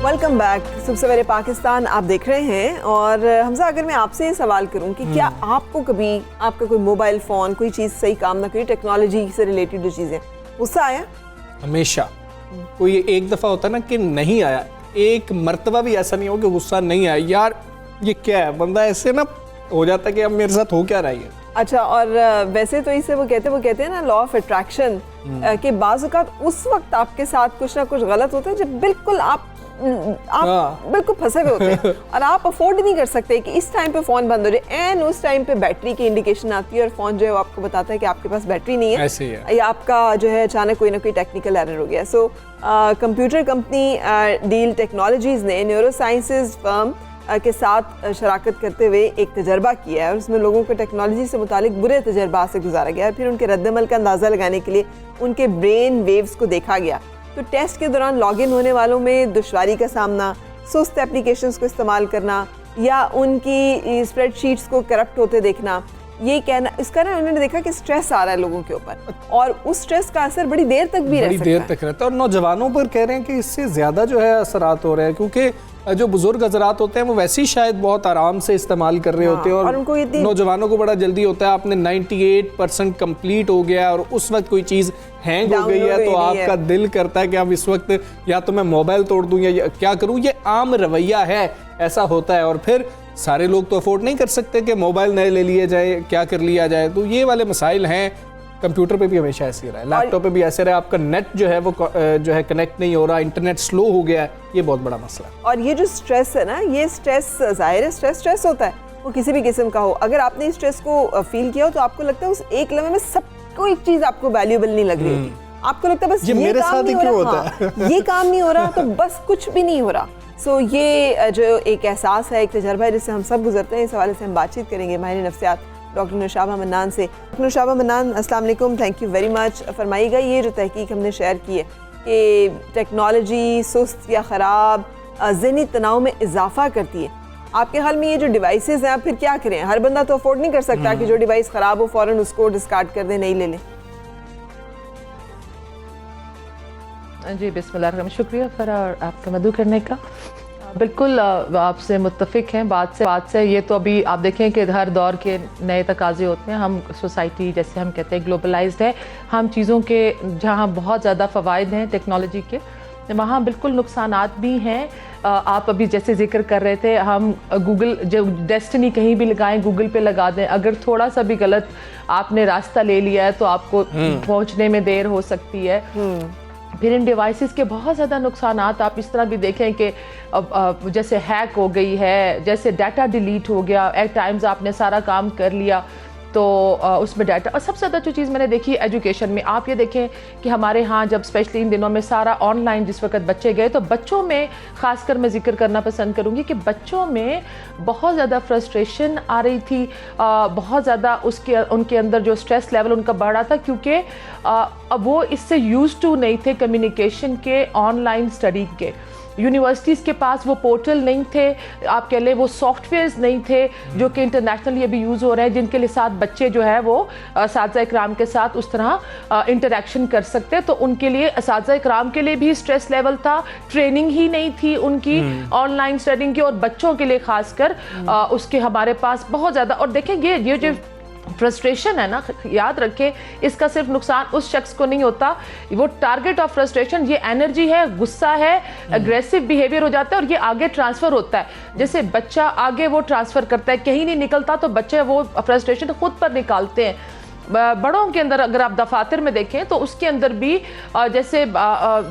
Welcome back صبح سویرے پاکستان آپ دیکھ رہے ہیں. اور حمزہ اگر میں آپ سے یہ سوال کروں کہ کیا آپ کو کبھی آپ کا کوئی موبائل فون کوئی چیز صحیح کام نہ کری, ٹیکنالوجی سے ریلیٹڈ جو چیزیں, غصہ آیا؟ ہمیشہ. کوئی ایک دفعہ ہوتا ہے نا کہ نہیں آیا, ایک مرتبہ بھی ایسا نہیں ہو کہ غصہ نہیں آیا. یار یہ کیا ہے, بندہ ایسے نا ہو جاتا ہے کہ اب میرے ساتھ ہو کیا رہی ہے. اچھا, اور ویسے تو اسے وہ کہتے ہیں نا لا آف اٹریکشن, کہ بعض اوقات اس وقت آپ کے ساتھ کچھ نہ کچھ غلط ہوتا ہے جب بالکل آپ بالکل پھنسے ہوئے ہوتے ہیں اور آپ افورڈ نہیں کر سکتے کہ اس ٹائم پہ فون بند ہو جائے, اینڈ اس ٹائم پہ بیٹری کی انڈیکیشن آتی ہے اور فون جو ہے وہ آپ کو بتاتا ہے کہ آپ کے پاس بیٹری نہیں ہے, یا آپ کا جو ہے اچانک کوئی نہ کوئی ٹیکنیکل ایرر ہو گیا. سو کمپیوٹر کمپنی ڈیل ٹیکنالوجیز نے نیورو سائنسز فرم کے ساتھ شراکت کرتے ہوئے ایک تجربہ کیا ہے, اور اس میں لوگوں کو ٹیکنالوجی سے متعلق برے تجربات سے گزارا گیا ہے. پھر ان کے رد عمل کا اندازہ لگانے کے لیے ان کے برین ویوز کو دیکھا گیا. تو ٹیسٹ کے دوران لاگ ان ہونے والوں میں دشواری کا سامنا, سست اپلیکیشنز کو استعمال کرنا, یا ان کی اسپریڈ شیٹس کو کرپٹ ہوتے دیکھنا, یہ کہنا اس کا نا انہوں نے دیکھا کہ سٹریس آ رہا ہے لوگوں کے اوپر, اور اس سٹریس کا اثر بڑی دیر تک بھی رہتا ہے. اور نوجوانوں پر کہہ رہے ہیں کہ اس سے زیادہ جو ہے اثرات ہو رہے ہیں, کیونکہ جو بزرگ حضرات ہوتے ہیں وہ ویسے ہی شاید بہت آرام سے استعمال کر رہے ہوتے ہیں, اور نوجوانوں کو بڑا جلدی ہوتا ہے. آپ نے 98% کمپلیٹ ہو گیا اور اس وقت کوئی چیز ہینگ ہو گئی ہے تو آپ کا دل کرتا ہے کہ اب اس وقت یا تو میں موبائل توڑ دوں یا کیا کروں. یہ عام رویہ ہے, ایسا ہوتا ہے. اور پھر سارے لوگ تو افورڈ نہیں کر سکتے کہ موبائل نئے لے لیے جائے, کیا کر لیا جائے. تو یہ والے مسائل ہیں. کمپیوٹر پہ بھی ہمیشہ ایسے رہا ہے, لیپ ٹاپ پہ بھی ایسے رہا ہے, آپ کا نیٹ جو ہے وہ جو ہے کنیکٹ نہیں ہو رہا, انٹرنیٹ سلو ہو گیا ہے, یہ بہت بڑا مسئلہ ہے. اور یہ جو سٹریس ہے نا, یہ سٹریس ظاہر ہے سٹریس ہوتا ہے, وہ کسی بھی قسم کا ہو. اگر آپ نے اس سٹریس کو فیل کیا ہو تو آپ کو لگتا ہے اس ایک لمحے میں سب کوئی چیز آپ کو ویلیوبل نہیں لگ رہی ہوتی. آپ کو لگتا ہے بس یہ کام نہیں ہو رہا, یہ کام نہیں ہو رہا تو بس کچھ بھی نہیں ہو رہا. سو یہ جو ایک احساس ہے, ایک تجربہ ہے جس سے ہم سب گزرتے ہیں. اس حوالے سے ہم بات چیت کریں گے ماہر نفسیات ڈاکٹر نوشابہ منان سے. ڈاکٹر نوشابہ منان, السلام علیکم, تھینک یو ویری مچ. فرمائیے گا, یہ جو تحقیق ہم نے شیئر کی ہے کہ ٹیکنالوجی سست یا خراب ذہنی تناؤ میں اضافہ کرتی ہے, آپ کے خیال میں یہ جو ڈیوائسز ہیں آپ پھر کیا کریں؟ ہر بندہ تو افورڈ نہیں کر سکتا کہ جو ڈیوائس خراب ہو فوراً اس کو ڈسکارڈ کر دیں, نہیں لے لیں. جی بسم اللہ الرحمن, شکریہ فرار آپ کا مدعو کرنے کا. بالکل آپ سے متفق ہیں بات سے. یہ تو ابھی آپ دیکھیں کہ ہر دور کے نئے تقاضے ہوتے ہیں. ہم سوسائٹی جیسے ہم کہتے ہیں گلوبلائزڈ ہے, ہم چیزوں کے جہاں بہت زیادہ فوائد ہیں ٹیکنالوجی کے, وہاں بالکل نقصانات بھی ہیں. آپ ابھی جیسے ذکر کر رہے تھے, ہم گوگل جو ڈیسٹنی کہیں بھی لگائیں گوگل پہ لگا دیں, اگر تھوڑا سا بھی غلط آپ نے راستہ لے لیا ہے تو آپ کو پہنچنے میں دیر ہو سکتی ہے. پھر ان ڈیوائسز کے بہت زیادہ نقصانات آپ اس طرح بھی دیکھیں کہ جیسے ہیک ہو گئی ہے, جیسے ڈیٹا ڈیلیٹ ہو گیا, ایٹ ٹائمز آپ نے سارا کام کر لیا تو اس میں ڈیٹا. اور سب سے زیادہ جو چیز میں نے دیکھی ایجوکیشن میں, آپ یہ دیکھیں کہ ہمارے ہاں جب اسپیشلی ان دنوں میں سارا آن لائن جس وقت بچے گئے, تو بچوں میں خاص کر میں ذکر کرنا پسند کروں گی کہ بچوں میں بہت زیادہ فرسٹریشن آ رہی تھی, بہت زیادہ ان کے اندر جو اسٹریس لیول ان کا بڑھ رہا تھا, کیونکہ اب وہ اس سے یوز ٹو نہیں تھے کمیونیکیشن کے, آن لائن اسٹڈی کے. یونیورسٹیز کے پاس وہ پورٹل نہیں تھے, آپ کہہ لیں وہ سافٹ ویئرز نہیں تھے جو کہ انٹرنیشنلی ابھی یوز ہو رہے ہیں, جن کے ساتھ بچے جو ہے وہ اساتذہ اکرام کے ساتھ اس طرح انٹریکشن کر سکتے. تو ان کے لیے اساتذہ اکرام کے لیے بھی اسٹریس لیول تھا, ٹریننگ ہی نہیں تھی ان کی آن لائن اسٹڈنگ کی, اور بچوں کے لیے خاص کر اس کے ہمارے پاس بہت زیادہ. اور دیکھیں یہ جو فرسٹریشن ہے نا, یاد رکھیں اس کا صرف نقصان اس شخص کو نہیں ہوتا, وہ ٹارگٹ آف فرسٹریشن یہ انرجی ہے, غصہ ہے, اگریسو بیہیویئر ہو جاتا ہے, اور یہ آگے ٹرانسفر ہوتا ہے. جیسے بچہ آگے وہ ٹرانسفر کرتا ہے, کہیں نہیں نکلتا تو بچے وہ فرسٹریشن خود پر نکالتے ہیں. بڑوں کے اندر اگر آپ دفاتر میں دیکھیں تو اس کے اندر بھی جیسے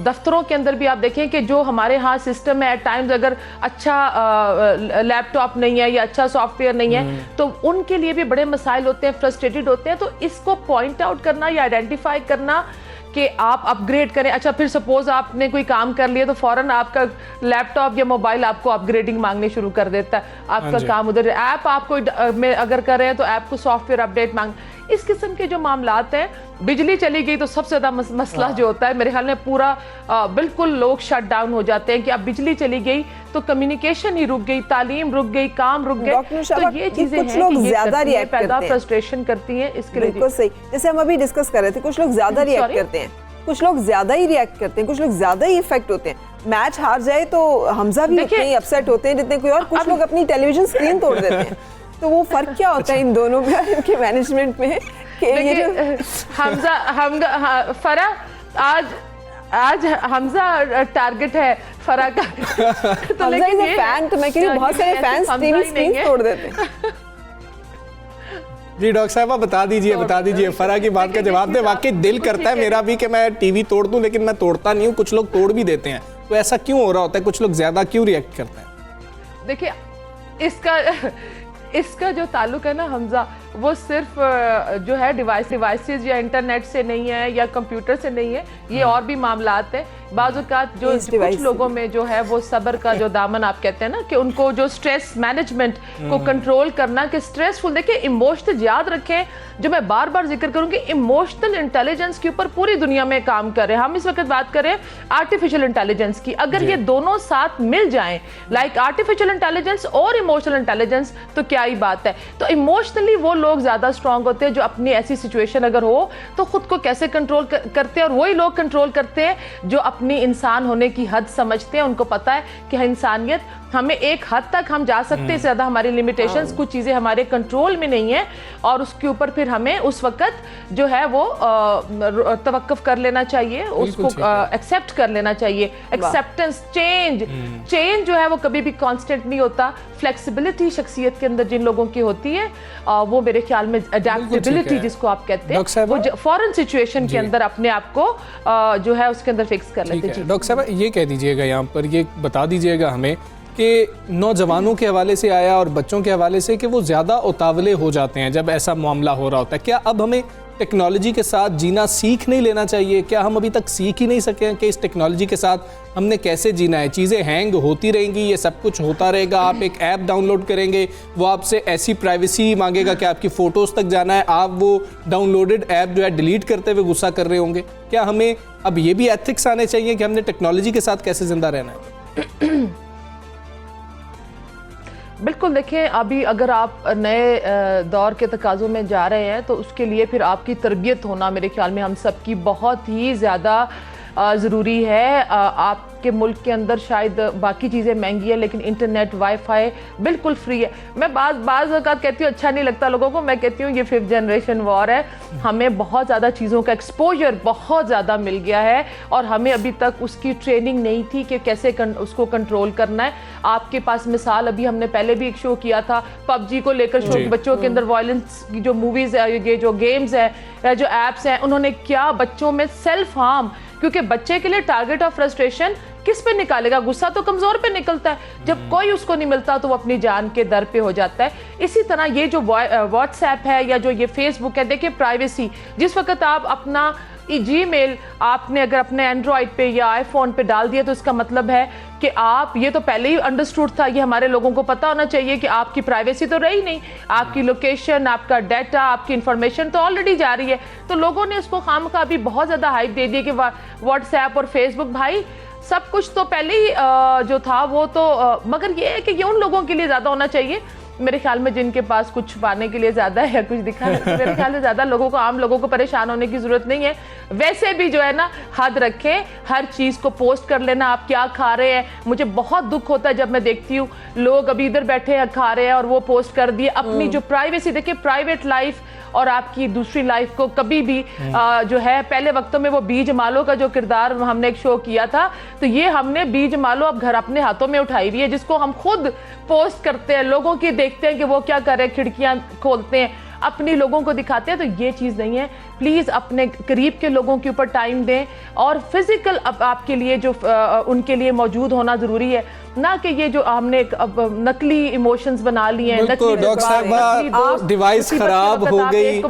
دفتروں کے اندر بھی آپ دیکھیں کہ جو ہمارے ہاں سسٹم ہے, ایٹ ٹائمز اگر اچھا لیپ ٹاپ نہیں ہے یا اچھا سافٹ ویئر نہیں ہے تو ان کے لیے بھی بڑے مسائل ہوتے ہیں, فرسٹریٹڈ ہوتے ہیں. تو اس کو پوائنٹ آؤٹ کرنا یا آئیڈینٹیفائی کرنا کہ آپ اپ گریڈ کریں. اچھا پھر سپوز آپ نے کوئی کام کر لیا تو فوراً آپ کا لیپ ٹاپ یا موبائل آپ کو اپ گریڈنگ مانگنے شروع کر دیتا ہے, آپ کا کام ادھر. ایپ آپ کو اگر کر رہے ہیں تو ایپ کو سافٹ ویئر اپڈیٹ مانگ. اس قسم کے جو معاملات ہیں, بجلی چلی گئی تو سب سے زیادہ مسئلہ جو ہوتا ہے میرے خیال میں پورا بالکل لوگ شٹ ڈاؤن ہو جاتے ہیں کہ اب بجلی چلی گئی تو کمیونیکیشن ہی رک گئی, تعلیم رک گئی, کام رک گئے. تو یہ چیزیں ہیں کہ یہ پیدا فرسٹریشن کرتی ہیں. اس کے لیے بالکل صحیح, جیسے ہم ابھی ڈسکس کر رہے تھے, کچھ لوگ زیادہ ریئیکٹ کرتے ہیں, کچھ لوگ زیادہ ہی ریئیکٹ کرتے ہیں, کچھ لوگ زیادہ ہی افیکٹ ہوتے ہیں. میچ ہار جائے تو حمزہ بھی اتنے ہی اپسیٹ ہوتے ہیں جتنے کوئی اور, کچھ لوگ اپنی ٹیلی ویژن اسکرین توڑ دیتے ہیں. تو وہ فرق کیا ہوتا ہے ان دونوں میں, ان کے مینجمنٹ میں کہ حمزہ فرح آج حمزہ ٹارگٹ ہے فرح کا. حمزہ از اے فین, تو میں کہہ رہی ہوں بہت سارے فینس ٹی وی اسکرین توڑ دیتے ہیں. جی ڈاکٹر صاحبہ بتا دیجئے فرح کی بات کا جواب دیں. واقعی دل کرتا ہے میرا بھی کہ میں ٹی وی توڑ دوں, لیکن میں توڑتا نہیں ہوں, کچھ لوگ توڑ بھی دیتے ہیں. تو ایسا کیوں ہو رہا ہوتا ہے, کچھ لوگ زیادہ کیوں ریئیکٹ کرتے ہیں؟ دیکھیں اس کا جو تعلق ہے نا حمزہ, وہ صرف جو ہے ڈیوائسز یا انٹرنیٹ سے نہیں ہے یا کمپیوٹر سے نہیں ہے, یہ اور بھی معاملات ہیں. بعض اوقات جو کچھ لوگوں میں جو ہے وہ صبر کا جو دامن آپ کہتے ہیں نا, کہ ان کو جو سٹریس مینجمنٹ کو کنٹرول کرنا, کہ سٹریسفل دیکھیں ایموشنل یاد رکھیں, جو میں بار بار ذکر کروں گی, ایموشنل انٹیلیجنس کے اوپر پوری دنیا میں کام کر رہے ہیں. ہم اس وقت بات کریں آرٹیفیشل انٹیلیجنس کی, اگر یہ دونوں ساتھ مل جائیں, لائک آرٹیفیشل انٹیلیجنس اور ایموشنل انٹیلیجنس, تو کیا ہی بات ہے. تو ایموشنلی وہ لوگ زیادہ اسٹرانگ ہوتے ہیں جو اپنی ایسی سچویشن اگر ہو تو خود کو کیسے کنٹرول کرتے ہیں, اور وہی لوگ کنٹرول کرتے ہیں جو اپنی انسان ہونے کی حد سمجھتے ہیں. ان کو پتا ہے کہ انسانیت ہمیں ایک حد تک ہم جا سکتے ہیں, زیادہ ہماری لیمیٹیشنز, کچھ چیزیں ہمارے کنٹرول میں نہیں ہیں, اور اس کے اوپر پھر ہمیں اس وقت جو ہے وہ توقف کر لینا چاہیے, اس کو ایکسیپٹ کر لینا چاہیے. ایکسیپٹنس, چینج جو ہے وہ کبھی بھی کانسٹنٹ نہیں ہوتا. فلیکسیبلٹی شخصیت کے اندر جن لوگوں کی ہوتی ہے, وہ میرے خیال میں اڈیپٹیبلٹی جس کو آپ کہتے ہیں, وہ فورن سچویشن کے اندر اپنے آپ کو جو ہے اس کے اندر فکس کر لیتے ہیں. ڈاکٹر صاحب یہ کہہ دیجئے گا یہاں پر, یہ بتا دیجئے گا ہمیں کہ نوجوانوں کے حوالے سے آیا اور بچوں کے حوالے سے کہ وہ زیادہ اتاولے ہو جاتے ہیں جب ایسا معاملہ ہو رہا ہوتا ہے. کیا اب ہمیں ٹیکنالوجی کے ساتھ جینا سیکھ نہیں لینا چاہیے؟ کیا ہم ابھی تک سیکھ ہی نہیں سکے ہیں کہ اس ٹیکنالوجی کے ساتھ ہم نے کیسے جینا ہے؟ چیزیں ہینگ ہوتی رہیں گی, یہ سب کچھ ہوتا رہے گا. آپ ایک ایپ ڈاؤن لوڈ کریں گے, وہ آپ سے ایسی پرائیویسی مانگے گا کہ آپ کی فوٹوز تک جانا ہے, آپ وہ ڈاؤن لوڈڈ ایپ جو ہے ڈیلیٹ کرتے ہوئے غصہ کر رہے ہوں گے. کیا ہمیں اب یہ بھی ایتھکس آنے چاہیے کہ ہم نے ٹیکنالوجی کے ساتھ کیسے زندہ رہنا ہے؟ بالکل. دیکھیں ابھی اگر آپ نئے دور کے تقاضوں میں جا رہے ہیں تو اس کے لیے پھر آپ کی تربیت ہونا میرے خیال میں ہم سب کی بہت ہی زیادہ ضروری ہے. آپ کے ملک کے اندر شاید باقی چیزیں مہنگی ہیں, لیکن انٹرنیٹ, وائی فائی بالکل فری ہے. میں بعض اوقات کہتی ہوں اچھا نہیں لگتا لوگوں کو, میں کہتی ہوں یہ 5th جنریشن وار ہے. ہمیں بہت زیادہ چیزوں کا ایکسپوجر بہت زیادہ مل گیا ہے, اور ہمیں ابھی تک اس کی ٹریننگ نہیں تھی کہ کیسے اس کو کنٹرول کرنا ہے. آپ کے پاس مثال, ابھی ہم نے پہلے بھی ایک شو کیا تھا PUBG کو لے کر, شو بچوں کے اندر وائلنس کی جو موویز ہے, یہ جو گیمز ہیں, جو ایپس ہیں, انہوں نے کیا بچوں میں سیلف ہارم, کیونکہ بچے کے لیے ٹارگٹ آف فرسٹریشن کس پہ نکالے گا؟ غصہ تو کمزور پہ نکلتا ہے. جب کوئی اس کو نہیں ملتا تو وہ اپنی جان کے در پہ ہو جاتا ہے. اسی طرح یہ جو واٹس ایپ ہے یا جو یہ فیس بک ہے, دیکھیں پرائیویسی, جس وقت آپ اپنا جی میل آپ نے اگر اپنے اینڈرائڈ پہ یا آئی فون پہ ڈال دیا تو اس کا مطلب ہے کہ آپ, یہ تو پہلے ہی انڈرسٹوڈ تھا, یہ ہمارے لوگوں کو پتہ ہونا چاہیے کہ آپ کی پرائیویسی تو رہی نہیں, آپ کی لوکیشن, آپ کا ڈیٹا, آپ کی انفارمیشن تو آلریڈی جا رہی ہے. تو لوگوں نے اس کو خامخواہ بھی بہت زیادہ ہائپ دے دی کہ واٹس ایپ اور فیس بک, بھائی سب کچھ تو پہلے ہی جو تھا وہ تو, مگر یہ ہے کہ یہ ان لوگوں کے لیے زیادہ ہونا چاہیے میرے خیال میں جن کے پاس کچھ پانے کے لیے زیادہ ہے یا کچھ دکھانے کے لیے. میرے خیال میں زیادہ لوگوں کو, عام لوگوں کو پریشان ہونے کی ضرورت نہیں ہے. ویسے بھی جو ہے نا حد رکھیں, ہر چیز کو پوسٹ کر لینا, آپ کیا کھا رہے ہیں. مجھے بہت دکھ ہوتا ہے جب میں دیکھتی ہوں لوگ ابھی ادھر بیٹھے ہیں کھا رہے ہیں اور وہ پوسٹ کر دیے. اپنی جو پرائیویسی, دیکھیں پرائیویٹ لائف اور آپ کی دوسری لائف کو کبھی بھی جو ہے, پہلے وقتوں میں وہ بی جمالوں کا جو کردار ہم نے ایک شو کیا تھا, تو یہ ہم نے بی جمالوں اب گھر اپنے ہاتھوں میں اٹھائی ہوئی ہے, جس کو ہم خود پوسٹ کرتے ہیں, لوگوں کی دیکھتے ہیں کہ وہ کیا کر رہے ہیں, کھڑکیاں کھولتے ہیں, اپنی لوگوں کو دکھاتے ہیں. تو یہ چیز نہیں ہے. پلیز اپنے قریب کے لوگوں کے اوپر ٹائم دیں, اور فزیکل آپ کے لیے جو ان کے لیے موجود ہونا ضروری ہے, نہ کہ یہ جو ہم نے نقلی ایموشنز بنا لی ہیں. ڈاکٹر صاحب ڈیوائس خراب ہو گئی,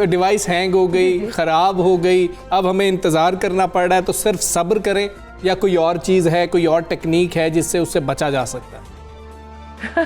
ڈیوائس ہینگ ہو گئی, خراب ہو گئی, اب ہمیں انتظار کرنا پڑ رہا ہے, تو صرف صبر کریں یا کوئی اور چیز ہے, کوئی اور ٹیکنیک ہے جس سے اس سے بچا جا سکتا ہے؟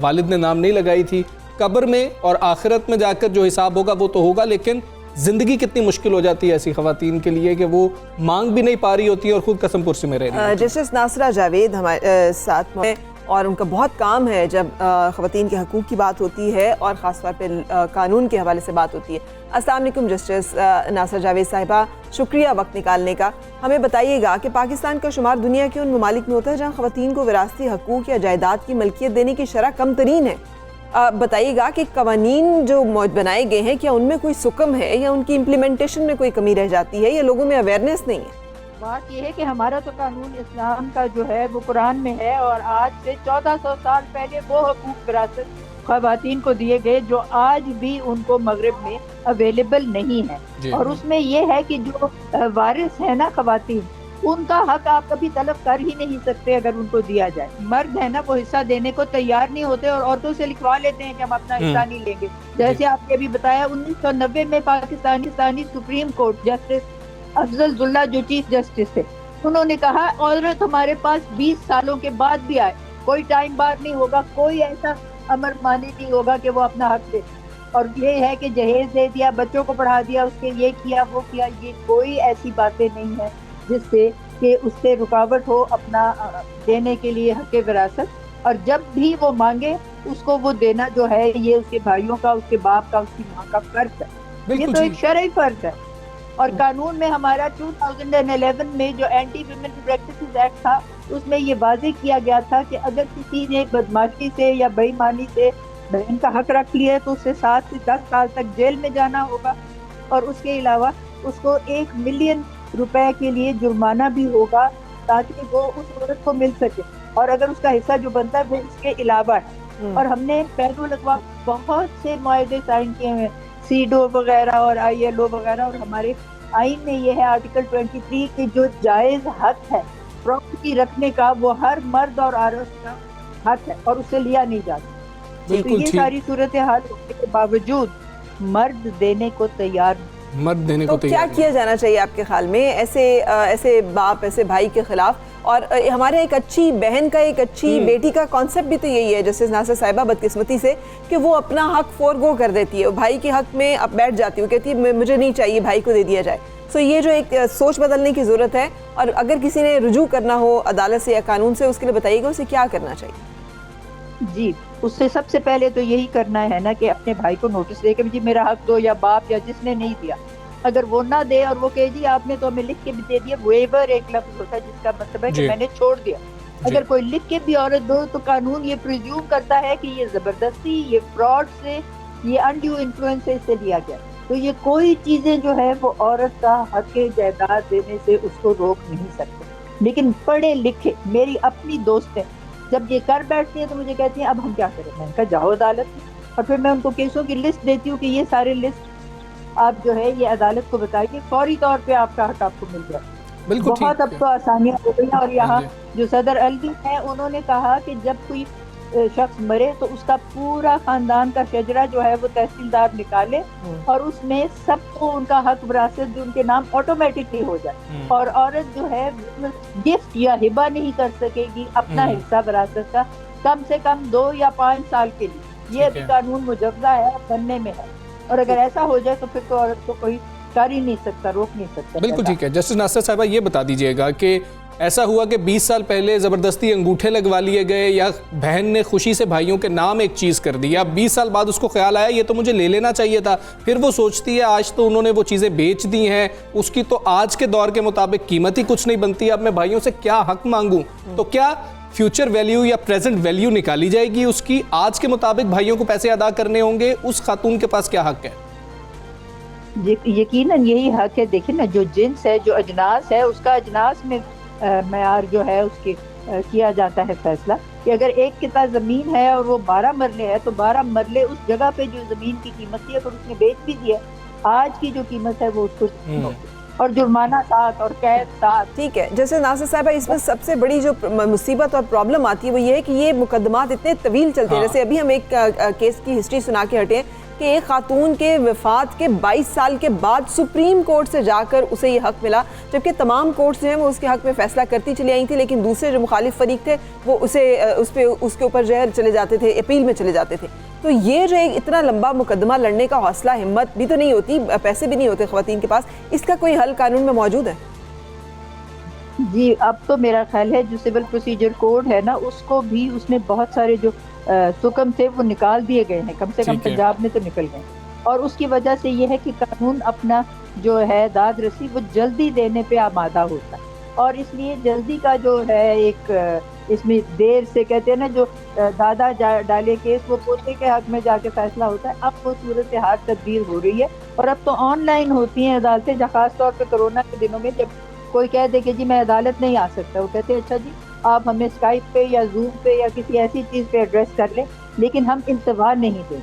والد نے نام نہیں لگائی تھی. قبر میں اور آخرت میں جا کر جو حساب ہوگا وہ تو ہوگا, لیکن زندگی کتنی مشکل ہو جاتی ہے ایسی خواتین کے لیے کہ وہ مانگ بھی نہیں پا رہی ہوتی اور خود قسم پرسی میں رہ رہی ہے. جسٹس ناصرہ جاوید ہمارے ساتھ ہیں اور ان کا بہت کام ہے جب خواتین کے حقوق کی بات ہوتی ہے اور خاص طور پہ قانون کے حوالے سے بات ہوتی ہے. السلام علیکم جسٹس ناصرہ جاوید صاحبہ, شکریہ وقت نکالنے کا. ہمیں بتائیے گا کہ پاکستان کا شمار دنیا کے ان ممالک میں ہوتا ہے جہاں خواتین کو وراثتی حقوق یا جائیداد کی ملکیت دینے کی شرح کم ترین ہے. بتائیے گا کہ قوانین جو بنائے گئے ہیں کیا ان میں کوئی سکم ہے یا ان کی امپلیمنٹیشن میں کوئی کمی رہ جاتی ہے یا لوگوں میں اویئرنیس نہیں ہے؟ بات یہ ہے کہ ہمارا تو قانون اسلام کا جو ہے وہ قرآن میں ہے اور آج سے 1400 سال پہلے وہ حقوق وراثت خواتین کو دیے گئے جو آج بھی ان کو مغرب میں اویلیبل نہیں ہے. اور اس میں یہ ہے کہ جو وارث ہے نا خواتین, ان کا حق آپ کبھی طلب کر ہی نہیں سکتے اگر ان کو دیا جائے. مرد ہے نا وہ حصہ دینے کو تیار نہیں ہوتے اور عورتوں سے لکھوا لیتے ہیں کہ ہم اپنا حصہ نہیں لیں گے. جیسے آپ نے ابھی بتایا 1990 میں پاکستانی سپریم کورٹ جسٹس افضل ذلہ جو چیف جسٹس تھے, انہوں نے کہا عورت ہمارے پاس 20 سالوں کے بعد بھی آئے, کوئی ٹائم بار نہیں ہوگا, کوئی ایسا امر مانی نہیں ہوگا کہ وہ اپنا حق دے. اور یہ ہے کہ جہیز دے دیا, بچوں کو پڑھا دیا, اس کے یہ کیا وہ کیا, یہ کوئی ایسی باتیں نہیں ہیں جس سے کہ اس سے رکاوٹ ہو اپنا دینے کے لیے حق وراثت. اور جب بھی وہ مانگے اس کو وہ دینا جو ہے یہ اس کے بھائیوں کا, اس کے باپ کا, اس کی ماں کا فرض ہے. یہ تو ایک شرعی فرض ہے. اور قانون میں ہمارا 2011 میں جو اینٹی ویمن پریکٹسز ایکٹ تھا اس میں یہ واضح کیا گیا تھا کہ اگر کسی نے بدماشی سے یا بے ایمانی سے بہن کا حق رکھ لیا ہے تو اسے 7 سے 10 سال تک جیل میں جانا ہوگا, اور اس کے علاوہ اس کو 1 ملین روپے کے لیے جرمانہ بھی ہوگا تاکہ وہ اس عورت کو مل سکے. اور اگر اس کا حصہ جو بنتا ہے وہ اس کے علاوہ ہے. اور ہم نے بین الاقوامی بہت سے معاہدے سائن کیے ہیں, سیڈو وغیرہ اور ILO وغیرہ, اور ہمارے آئین میں یہ ہے آرٹیکل 23 کہ جو جائز حق ہے پراپرٹی رکھنے کا وہ ہر مرد اور عورت کا حق ہے اور اسے لیا نہیں جاتا. تو یہ ساری صورتحال ہونے کے باوجود مرد دینے کو تیار نہیں. تو کیا کیا جانا چاہیے آپ کے خیال میں ایسے باپ, ایسے بھائی کے خلاف؟ اور ہمارے ایک اچھی بہن کا, ایک اچھی بیٹی کا کانسیپٹ بھی تو یہی ہے جیسے ناصر صاحبہ بدقسمتی سے کہ وہ اپنا حق فورگو کر دیتی ہے, بھائی کے حق میں اب بیٹھ جاتی ہے, کہتی ہے مجھے نہیں چاہیے, بھائی کو دے دیا جائے. سو یہ جو ایک سوچ بدلنے کی ضرورت ہے, اور اگر کسی نے رجوع کرنا ہو عدالت سے یا قانون سے اس کے لیے بتائیے گا اسے کیا کرنا چاہیے؟ جی, اس سے سب سے پہلے تو یہی کرنا ہے نا کہ اپنے بھائی کو نوٹس دے کہ جی میرا حق دو, یا باپ یا جس نے نہیں دیا. اگر وہ نہ دے اور وہ کہے جی آپ نے تو ہمیں لکھ کے بھی دے دیا, ویور ایک لفظ ہوتا ہے جس کا مطلب ہے کہ میں نے چھوڑ دیا. اگر کوئی لکھ کے بھی عورت دو تو قانون یہ پریزیوم کرتا ہے کہ یہ زبردستی, یہ فراڈ سے, یہ انڈیو انفلوئنس سے اس سے لیا گیا. تو یہ کوئی چیزیں جو ہے وہ عورت کا حق جائیداد دینے سے اس کو روک نہیں سکتے. لیکن پڑھے لکھے میری اپنی دوست ہیں, جب یہ کر بیٹھتی ہیں تو مجھے کہتی ہیں اب ہم کیا کریں. میں نے کہا جاؤ عدالت میں, اور پھر میں ان کو کیسوں کی لسٹ دیتی ہوں کہ یہ سارے لسٹ آپ جو ہے یہ عدالت کو بتائیے, فوری طور پہ آپ کا حق آپ کو مل جائے. بہت اب تو آسانیاں ہو گئی ہیں. اور یہاں جو صدر علوی ہیں انہوں نے کہا کہ جب کوئی شخص مرے تو اس کا پورا خاندان کا شجرہ جو ہے وہ تحصیلدار نکالے اور اس میں سب کو ان کا حق وراثت جو ان کے نام آٹومیٹکلی ہو جائے. اور عورت جو ہے گفٹ یا ہبہ نہیں کر سکے گی اپنا حصہ وراثت کا کم سے کم 2 یا 5 سال کے لیے. یہ ابھی قانون مجوزہ ہے, بننے میں ہے. اور اگر ایسا ہو جائے تو پھر تو عورت کو کوئی کر ہی نہیں سکتا, روک نہیں سکتا. بالکل ٹھیک ہے. جسٹس ناصر صاحبہ یہ بتا دیجئے گا کہ ایسا ہوا کہ 20 سال پہلے زبردستی انگوٹھے لگوا لیے گئے یا بہن نے خوشی سے بھائیوں کے نام ایک چیز کر دی, اب 20 سال بعد اس کو خیال آیا یہ تو مجھے لے لینا چاہیے تھا, پھر وہ سوچتی ہے آج تو انہوں نے وہ چیزیں بیچ دی ہیں, اس کی تو آج کے دور کے مطابق قیمت ہی کچھ نہیں بنتی, اب میں بھائیوں سے کیا حق مانگوں. تو کیا فیوچر ویلیو یا پریزنٹ ویلیو نکالی جائے گی اس کی, آج کے مطابق بھائیوں کو پیسے ادا کرنے ہوں گے, اس خاتون کے پاس کیا حق ہے؟ یقیناً یہی حق ہے. دیکھیں نا, جو جنس ہے, جو اجناس ہے, اس کا اجناس میں معیار جو ہے اس کے کیا جاتا ہے فیصلہ کہ اگر ایک قطعہ زمین ہے اور وہ 12 مرلے ہے تو 12 مرلے اس جگہ پہ جو زمین کی قیمت تھی اگر اس نے بیچ بھی دیا, آج کی جو قیمت ہے وہ اس کو اور جرمانہ ساتھ اور قید ساتھ. ٹھیک ہے. جیسے ناصر صاحبہ اس میں سب سے بڑی جو مصیبت اور پرابلم آتی ہے وہ یہ ہے کہ یہ مقدمات اتنے طویل چلتے ہیں. جیسے ابھی ہم ایک کیس کی ہسٹری سنا کے ہٹے کہ ایک خاتون کے وفات کے 22 سال کے بعد سپریم کورٹ سے جا کر اسے یہ حق ملا، جبکہ تمام کورٹس جو ہیں وہ اس کے حق میں فیصلہ کرتی چلی آئی تھی، لیکن دوسرے جو مخالف فریق تھے وہ اس کے اوپر جو ہے چلے جاتے تھے، اپیل میں چلے جاتے تھے۔ تو یہ جو ایک اتنا لمبا مقدمہ لڑنے کا حوصلہ ہمت بھی تو نہیں ہوتی، پیسے بھی نہیں ہوتے خواتین کے پاس، اس کا کوئی حل قانون میں موجود ہے؟ جی اب تو میرا خیال ہے جو سول پروسیجر کوڈ ہے نا، اس کو بھی اس میں بہت سارے جو حکم تھے وہ نکال دیے گئے ہیں، کم سے کم پنجاب میں تو نکل گئے، اور اس کی وجہ سے یہ ہے کہ قانون اپنا جو ہے داد رسی وہ جلدی دینے پہ آمادہ ہوتا ہے، اور اس لیے جلدی کا جو ہے ایک اس میں دیر سے کہتے ہیں نا جو دادا ڈالے کیس وہ پوتے کے حق میں جا کے فیصلہ ہوتا ہے، اب وہ صورتحال تبدیل ہو رہی ہے، اور اب تو آن لائن ہوتی ہیں عدالتیں، خاص طور پہ کرونا کے دنوں میں جب کوئی کہہ دے کہ جی میں عدالت نہیں آ سکتا، وہ کہتے ہیں اچھا جی آپ ہمیں اسکائپ پہ یا زوم پہ یا کسی ایسی چیز پہ ایڈریس کر لیں، لیکن ہم التوا نہیں دیں۔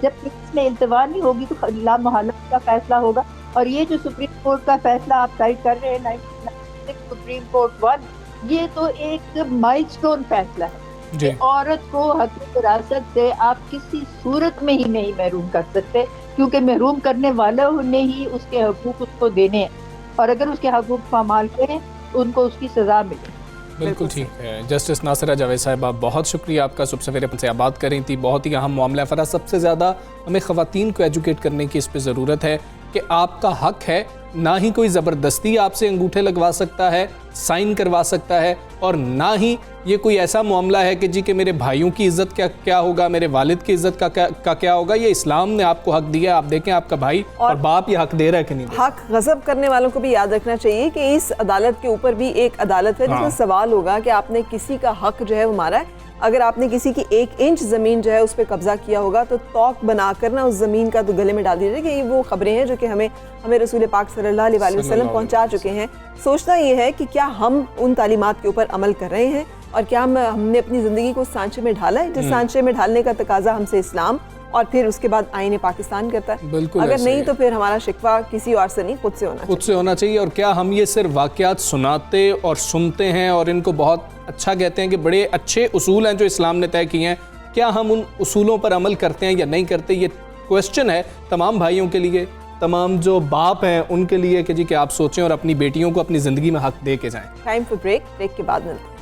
جب اس میں التوا نہیں ہوگی تو لامحالت کا فیصلہ ہوگا، اور یہ جو سپریم کورٹ کا فیصلہ آپ سائٹ کر رہے ہیں 1996 سپریم کورٹ 1، یہ تو ایک مائل سٹون فیصلہ ہے کہ عورت کو حق وراثت سے آپ کسی صورت میں ہی نہیں محروم کر سکتے، کیونکہ محروم کرنے والوں نے ہی اس کے حقوق اس کو دینے ہیں، اور اگر اس کے حقوق پامال کریں ان کو اس کی سزا ملے۔ بالکل ٹھیک ہے جسٹس ناصرہ جاوید صاحبہ، بہت شکریہ آپ کا، صبح سویرے سے آپ بات کر رہی تھی، بہت ہی اہم معاملہ ہے۔ فرا سب سے زیادہ ہمیں خواتین کو ایجوکیٹ کرنے کی اس پہ ضرورت ہے کہ آپ کا حق ہے، نہ ہی کوئی زبردستی آپ سے انگوٹھے لگوا سکتا ہے، سائن کروا سکتا ہے، اور نہ ہی یہ کوئی ایسا معاملہ ہے کہ جی کہ میرے بھائیوں کی عزت کیا ہوگا، میرے والد کی عزت کا کیا ہوگا۔ یہ اسلام نے آپ کو حق دیا ہے، آپ دیکھیں آپ کا بھائی اور باپ یہ حق دے رہا ہے کہ نہیں دے رہا۔ حق غصب کرنے والوں کو بھی یاد رکھنا چاہیے کہ اس عدالت کے اوپر بھی ایک عدالت ہے جس میں سوال ہوگا کہ آپ نے کسی کا حق جو ہے وہ مارا ہے، اگر آپ نے کسی کی 1 انچ زمین جو ہے اس پہ قبضہ کیا ہوگا تو توق بنا کر نا اس زمین کا تو گلے میں ڈال دیجیے، کہ یہ وہ خبریں ہیں جو کہ ہمیں رسول پاک صلی اللہ علیہ وسلم پہنچا چکے ہیں۔ سوچنا یہ ہے کہ کیا ہم ان تعلیمات کے اوپر عمل کر رہے ہیں، اور کیا ہم نے اپنی زندگی کو سانچے میں ڈھالا ہے، جس سانچے میں ڈھالنے کا تقاضا ہم سے اسلام اور پھر اس کے بعد آئین پاکستان کرتا ہے۔ اگر نہیں تو پھر ہمارا شکوہ کسی اور سے نہیں، خود سے ہونا چاہیے۔ اور کیا ہم یہ صرف واقعات سناتے اور سنتے ہیں اور ان کو بہت اچھا کہتے ہیں کہ بڑے اچھے اصول ہیں جو اسلام نے طے کیے ہیں، کیا ہم ان اصولوں پر عمل کرتے ہیں یا نہیں کرتے؟ یہ کوسچن ہے تمام بھائیوں کے لیے، تمام جو باپ ہیں ان کے لیے، کہ جی کہ آپ سوچیں اور اپنی بیٹیوں کو اپنی زندگی میں حق دے کے جائیں۔ ٹائم فور بریک کے بعد ملتے ہیں۔